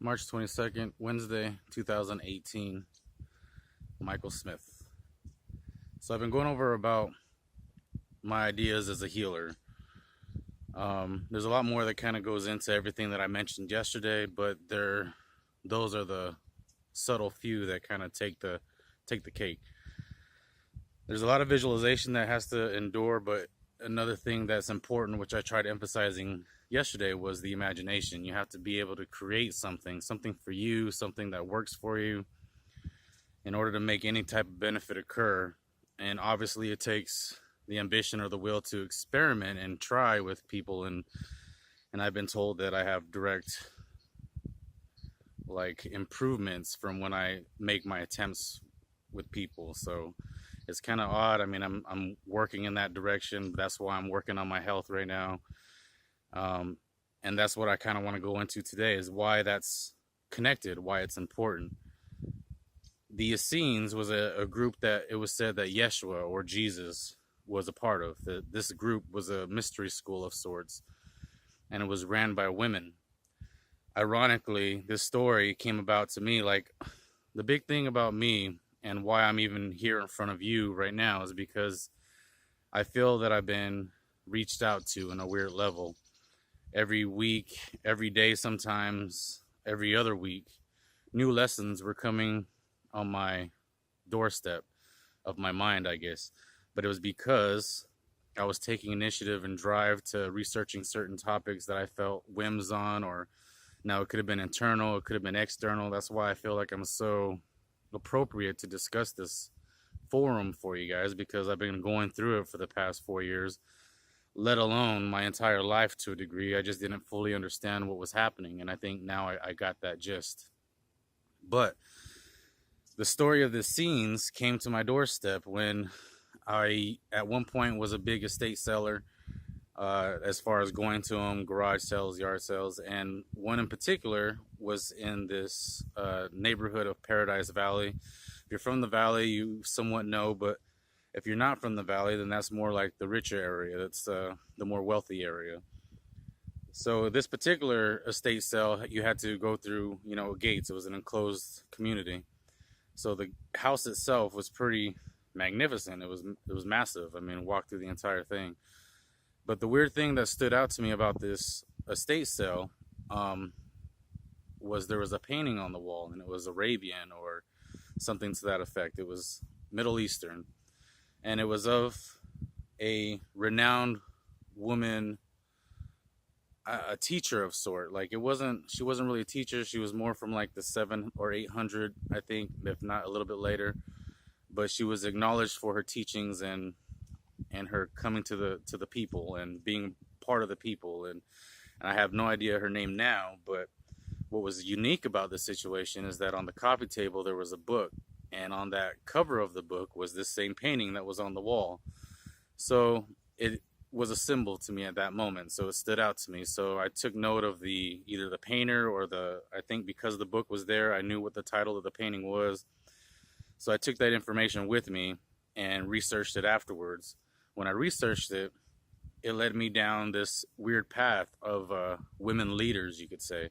March 22nd, Wednesday, 2018. Michael Smith. So I've been going over about my ideas as a healer. There's a lot more that kind of goes into everything that I mentioned yesterday, but those are the subtle few that kind of take the cake. There's a lot of visualization that has to endure, but another thing that's important, which I tried emphasizing yesterday, was the imagination. You have to be able to create something for you, something that works for you, in order to make any type of benefit occur. And obviously, it takes the ambition or the will to experiment and try with people. And I've been told that I have direct improvements from when I make my attempts with people. So it's kind of odd. I mean, I'm working in that direction. That's why I'm working on my health right now. And that's what I kind of want to go into today, is why that's connected, why it's important. The Essenes was a group that it was said that Yeshua, or Jesus, was a part of. This group was a mystery school of sorts, and it was ran by women. Ironically, this story came about to me, the big thing about me and why I'm even here in front of you right now is because I feel that I've been reached out to in a weird level. Every week, every day, sometimes every other week, new lessons were coming on my doorstep of my mind, I guess. But it was because I was taking initiative and drive to researching certain topics that I felt whims on, or now it could have been internal, it could have been external. That's why I feel like I'm so appropriate to discuss this forum for you guys, because I've been going through it for the past 4 years, let alone my entire life to a degree. I just didn't fully understand what was happening, and I think now I got that gist. But the story of the Essenes came to my doorstep when I, at one point, was a big estate seller, as far as going to them, garage sales, yard sales. And one in particular was in this neighborhood of Paradise Valley. If you're from the valley, you somewhat know, but if you're not from the valley, then that's more like the richer area. That's the more wealthy area. So this particular estate sale, you had to go through, gates. It was an enclosed community. So the house itself was pretty magnificent. It was massive. I mean, walked through the entire thing. But the weird thing that stood out to me about this estate sale was there was a painting on the wall, and it was Arabian or something to that effect. It was Middle Eastern, and it was of a renowned woman, a teacher of sort. She wasn't really a teacher. She was more from like the 700 or 800, I think, if not a little bit later. But she was acknowledged for her teachings and her coming to the people and being part of the people. And I have no idea her name now, but what was unique about this situation is that on the coffee table there was a book, and on that cover of the book was this same painting that was on the wall. So it was a symbol to me at that moment, so it stood out to me. So I took note of either the painter or I think because the book was there, I knew what the title of the painting was. So I took that information with me and researched it afterwards. When I researched it, it led me down this weird path of women leaders, you could say.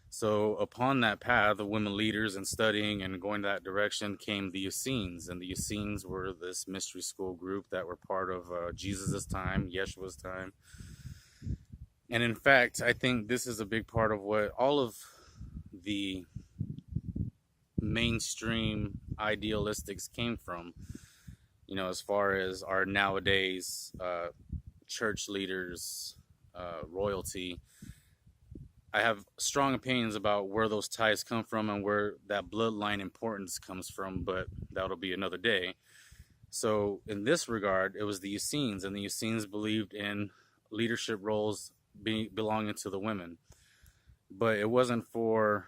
So upon that path of women leaders and studying and going that direction came the Essenes. And the Essenes were this mystery school group that were part of Jesus' time, Yeshua's time. And in fact, I think this is a big part of what all of the mainstream idealistics came from, as far as our nowadays church leaders, royalty. I have strong opinions about where those ties come from and where that bloodline importance comes from, but that'll be another day. So in this regard, it was the Essenes, and the Essenes believed in leadership roles belonging to the women. But it wasn't for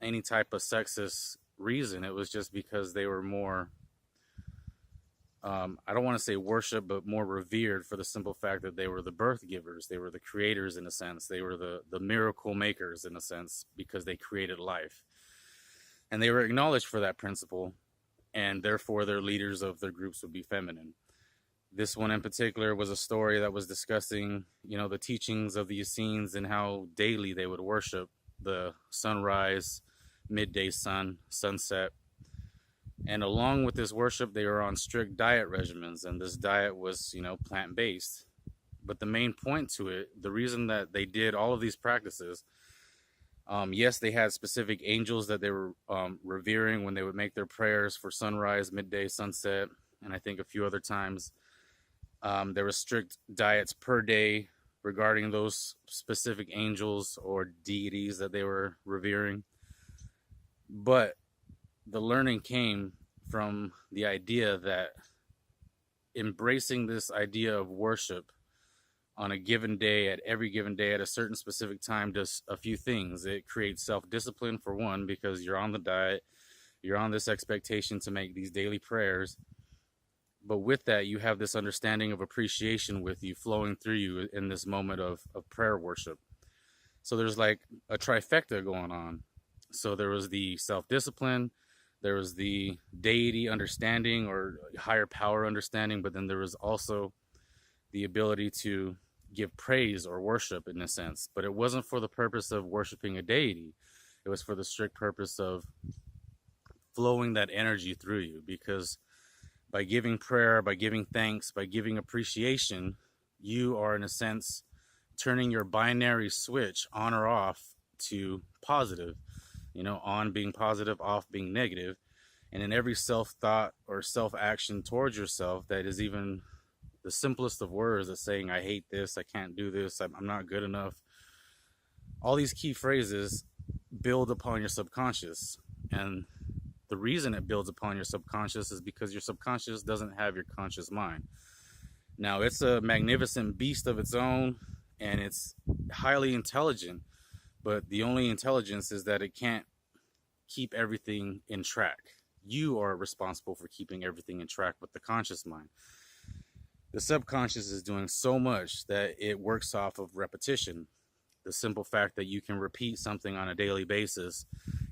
any type of sexist reason. It was just because they were more, I don't want to say worship, but more revered for the simple fact that they were the birth givers. They were the creators in a sense. They were the miracle makers in a sense, because they created life. And they were acknowledged for that principle, and therefore their leaders of their groups would be feminine. This one in particular was a story that was discussing, the teachings of the Essenes and how daily they would worship the sunrise, midday sun, sunset. And along with this worship, they were on strict diet regimens, and this diet was, plant based. But the main point to it, the reason that they did all of these practices, yes, they had specific angels that they were revering when they would make their prayers for sunrise, midday, sunset, and I think a few other times. There were strict diets per day regarding those specific angels or deities that they were revering. But the learning came from the idea that embracing this idea of worship on a given day, at every given day, at a certain specific time, does a few things. It creates self-discipline, for one, because you're on the diet, you're on this expectation to make these daily prayers. But with that, you have this understanding of appreciation with you, flowing through you in this moment of prayer worship. So there's like a trifecta going on. So there was the self-discipline, there was the deity understanding or higher power understanding, but then there was also the ability to give praise or worship in a sense. But it wasn't for the purpose of worshiping a deity. It was for the strict purpose of flowing that energy through you, because by giving prayer, by giving thanks, by giving appreciation, you are in a sense turning your binary switch on or off to positive, on being positive, off being negative. And in every self-thought or self-action towards yourself that is even the simplest of words, is saying, I hate this, I can't do this, I'm not good enough. All these key phrases build upon your subconscious. And the reason it builds upon your subconscious is because your subconscious doesn't have your conscious mind. Now, it's a magnificent beast of its own, and it's highly intelligent, but the only intelligence is that it can't keep everything in track. You are responsible for keeping everything in track with the conscious mind. The subconscious is doing so much that it works off of repetition. The simple fact that you can repeat something on a daily basis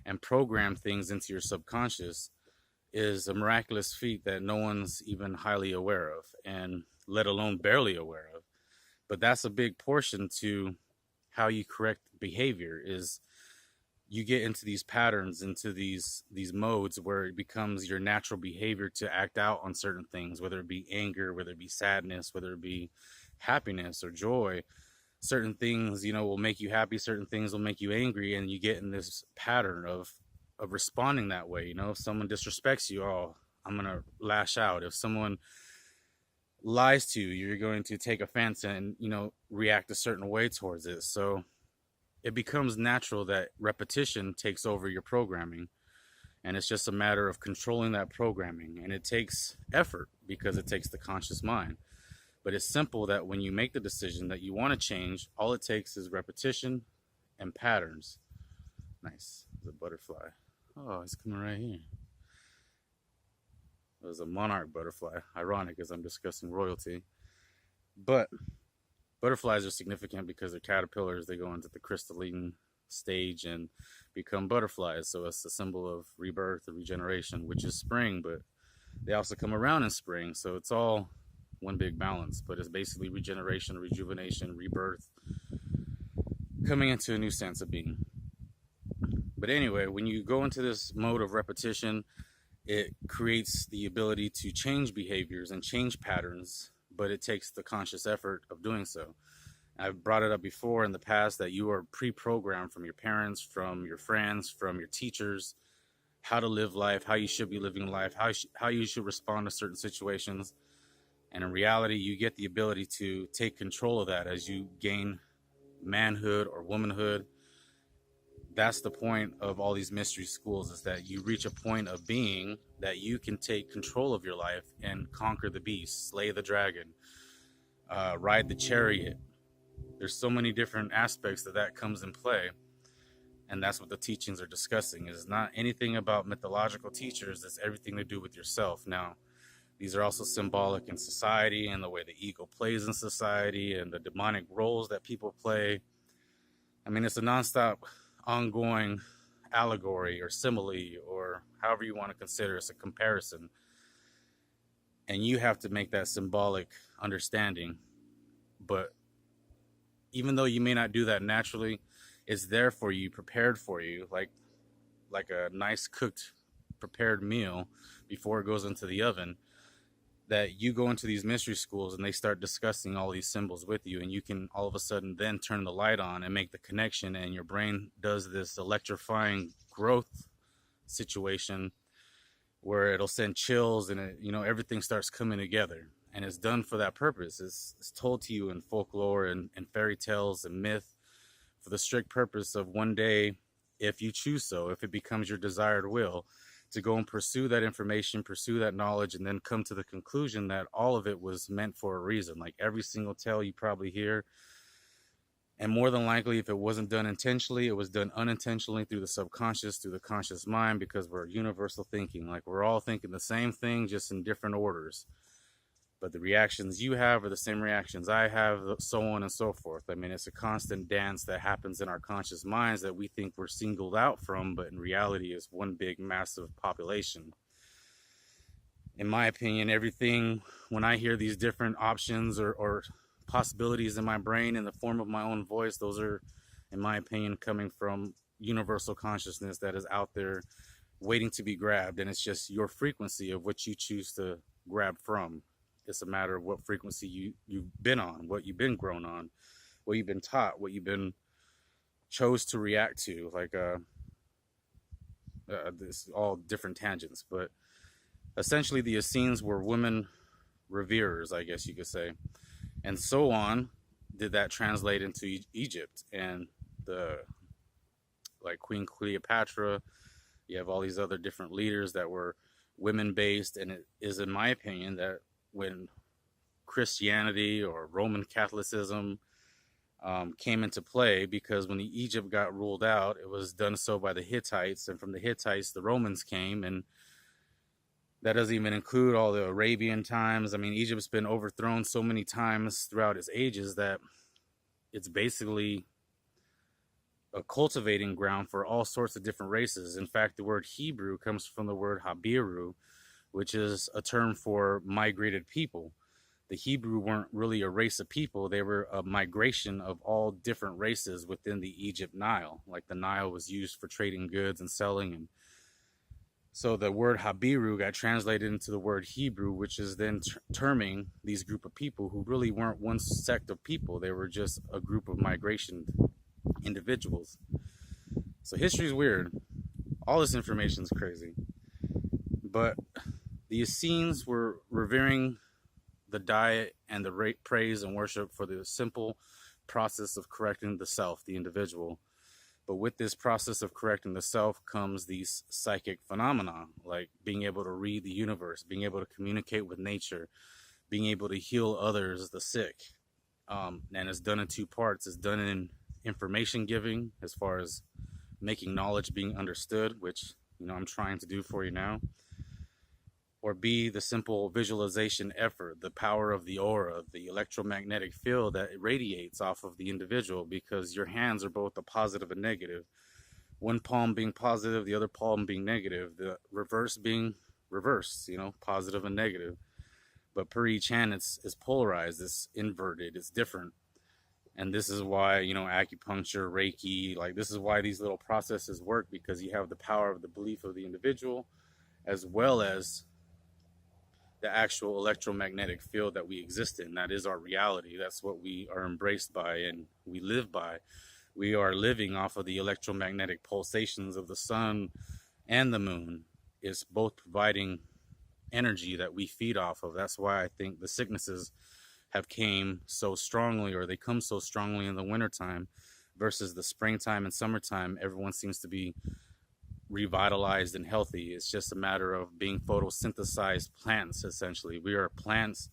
and program things into your subconscious is a miraculous feat that no one's even highly aware of, and let alone barely aware of. But that's a big portion to how you correct behavior. Is you get into these patterns, into these modes where it becomes your natural behavior to act out on certain things, whether it be anger, whether it be sadness, whether it be happiness or joy. Certain things, will make you happy, certain things will make you angry, and you get in this pattern of responding that way. If someone disrespects you, oh, I'm gonna lash out. If someone lies to you, you're going to take offense and react a certain way towards it. So it becomes natural that repetition takes over your programming, and it's just a matter of controlling that programming. And it takes effort because it takes the conscious mind. But it's simple that when you make the decision that you want to change, all it takes is repetition and patterns. Nice. There's a butterfly. Oh, it's coming right here. There's a monarch butterfly. Ironic as I'm discussing royalty. But butterflies are significant because they're caterpillars. They go into the crystalline stage and become butterflies. So it's a symbol of rebirth or regeneration, which is spring, but they also come around in spring. So it's all one big balance, but it's basically regeneration, rejuvenation, rebirth, coming into a new sense of being. But anyway, when you go into this mode of repetition, it creates the ability to change behaviors and change patterns, but it takes the conscious effort of doing so. I've brought it up before in the past that you are pre-programmed from your parents, from your friends, from your teachers, how to live life, how you should be living life, how you should respond to certain situations. And in reality, you get the ability to take control of that as you gain manhood or womanhood. That's the point of all these mystery schools, is that you reach a point of being that you can take control of your life and conquer the beast, slay the dragon, ride the chariot. There's so many different aspects that comes in play. And that's what the teachings are discussing. It's not anything about mythological teachers. It's everything to do with yourself. Now, these are also symbolic in society and the way the ego plays in society and the demonic roles that people play. I mean, it's a nonstop, ongoing allegory or simile, or however you want to consider it. It's a comparison. And you have to make that symbolic understanding. But even though you may not do that naturally, It's there for you, prepared for you, like a nice cooked, prepared meal before it goes into the oven. That you go into these mystery schools and they start discussing all these symbols with you, and you can all of a sudden then turn the light on and make the connection, and your brain does this electrifying growth situation where it'll send chills, and everything starts coming together, and it's done for that purpose. It's told to you in folklore and fairy tales and myth for the strict purpose of one day, if you choose so, if it becomes your desired will, to go and pursue that information, pursue that knowledge, and then come to the conclusion that all of it was meant for a reason. Like every single tale you probably hear, and more than likely, if it wasn't done intentionally, it was done unintentionally through the subconscious, through the conscious mind, because we're universal thinking. Like we're all thinking the same thing, just in different orders. But the reactions you have are the same reactions I have, so on and so forth. I mean, it's a constant dance that happens in our conscious minds that we think we're singled out from, but in reality is one big, massive population. In my opinion, everything, when I hear these different options or possibilities in my brain in the form of my own voice, those are, in my opinion, coming from universal consciousness that is out there waiting to be grabbed. And it's just your frequency of what you choose to grab from. It's a matter of what frequency you've been on, what you've been grown on, what you've been taught, what you've been chose to react to. Like this all different tangents, but essentially the Essenes were women reverers, I guess you could say. And so on did that translate into Egypt, and like Queen Cleopatra. You have all these other different leaders that were women based, and it is, in my opinion, that when Christianity or Roman Catholicism came into play, because when Egypt got ruled out, it was done so by the Hittites, and from the Hittites the Romans came, and that doesn't even include all the Arabian times. I mean, Egypt's been overthrown so many times throughout its ages that it's basically a cultivating ground for all sorts of different races. In fact, the word Hebrew comes from the word Habiru, which is a term for migrated people. The Hebrew weren't really a race of people. They were a migration of all different races within the Egypt Nile. Like the Nile was used for trading goods and selling, and so the word Habiru got translated into the word Hebrew, which is then terming these group of people who really weren't one sect of people. They were just a group of migration individuals. So history is weird. All this information is crazy. But the Essenes were revering the diet and the praise and worship for the simple process of correcting the self, the individual. But with this process of correcting the self comes these psychic phenomena, like being able to read the universe, being able to communicate with nature, being able to heal others, the sick. And it's done in two parts. It's done in information giving, as far as making knowledge being understood, which I'm trying to do for you now. Or B, the simple visualization effort, the power of the aura, the electromagnetic field that radiates off of the individual, because your hands are both a positive and negative. One palm being positive, the other palm being negative, the reverse being reverse, positive and negative. But per each hand, it's polarized, it's inverted, it's different. And this is why, acupuncture, Reiki, like this is why these little processes work, because you have the power of the belief of the individual, as well as the actual electromagnetic field that we exist in. That is our reality. That's what we are embraced by and we live by. We are living off of the electromagnetic pulsations of the sun and the moon. It's both providing energy that we feed off of. That's why I think the sicknesses have came so strongly, or they come so strongly in the wintertime versus the springtime and summertime. Everyone seems to be revitalized and healthy. It's just a matter of being photosynthesized plants. Essentially, we are plants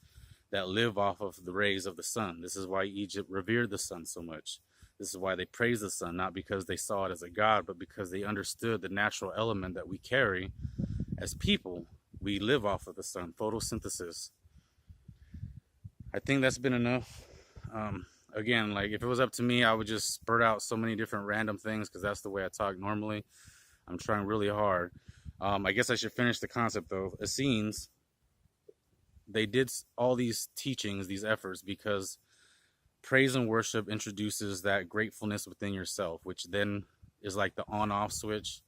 that live off of the rays of the sun. This is why Egypt revered the sun so much. This is why they praise the sun, not because they saw it as a god, but because they understood the natural element that we carry as people. We live off of the sun, photosynthesis. I think that's been enough. Again, like if it was up to me, I would just spurt out so many different random things, because that's the way I talk normally. I'm trying really hard. I guess I should finish the concept though. Essenes, they did all these teachings, these efforts, because Praise and worship introduces that gratefulness within yourself, which then is like the on-off switch.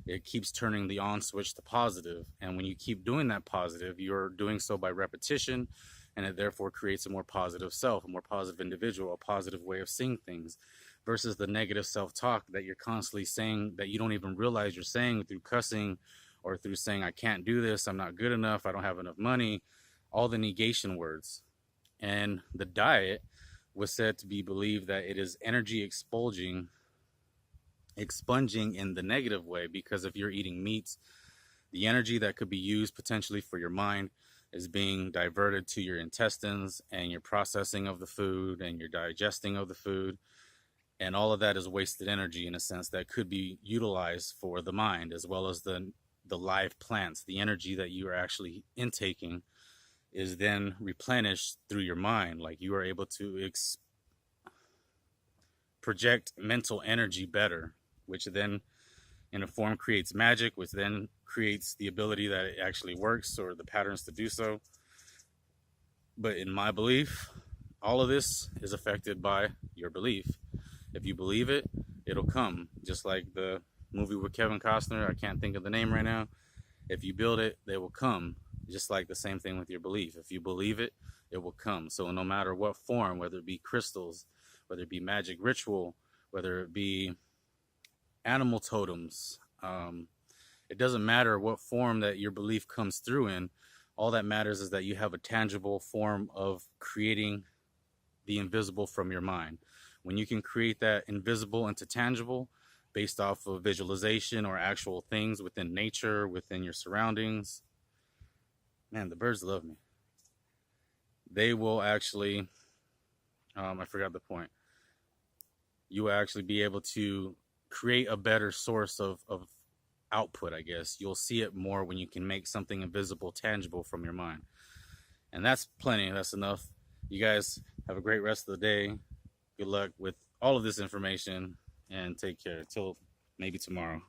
It keeps turning the on switch to positive. And when you keep doing that positive, you're doing so by repetition, and it therefore creates a more positive self, a more positive individual, a positive way of seeing things, versus the negative self-talk that you're constantly saying that you don't even realize you're saying through cussing or through saying, I can't do this, I'm not good enough, I don't have enough money, all the negation words. And the diet was said to be believed that it is energy expunging in the negative way, because if you're eating meats, the energy that could be used potentially for your mind is being diverted to your intestines and your processing of the food and your digesting of the food, and all of that is wasted energy in a sense that could be utilized for the mind, as well as the live plants. The energy that you are actually intaking is then replenished through your mind. Like, you are able to project mental energy better, which then in a form creates magic, which then creates the ability that it actually works, or the patterns to do so. But in my belief, all of this is affected by your belief. If you believe it, it'll come. Just like the movie with Kevin Costner, I can't think of the name right now. If you build it, they will come. Just like the same thing with your belief. If you believe it, it will come. So no matter what form, whether it be crystals, whether it be magic ritual, whether it be animal totems, it doesn't matter what form that your belief comes through in. All that matters is that you have a tangible form of creating the invisible from your mind. When you can create that invisible into tangible based off of visualization or actual things within nature, within your surroundings, man, the birds love me. They will actually, I forgot the point. You will actually be able to create a better source of output, I guess. You'll see it more when you can make something invisible tangible from your mind. And that's plenty. That's enough. You guys have a great rest of the day. Good luck with all of this information, and take care. Till maybe tomorrow.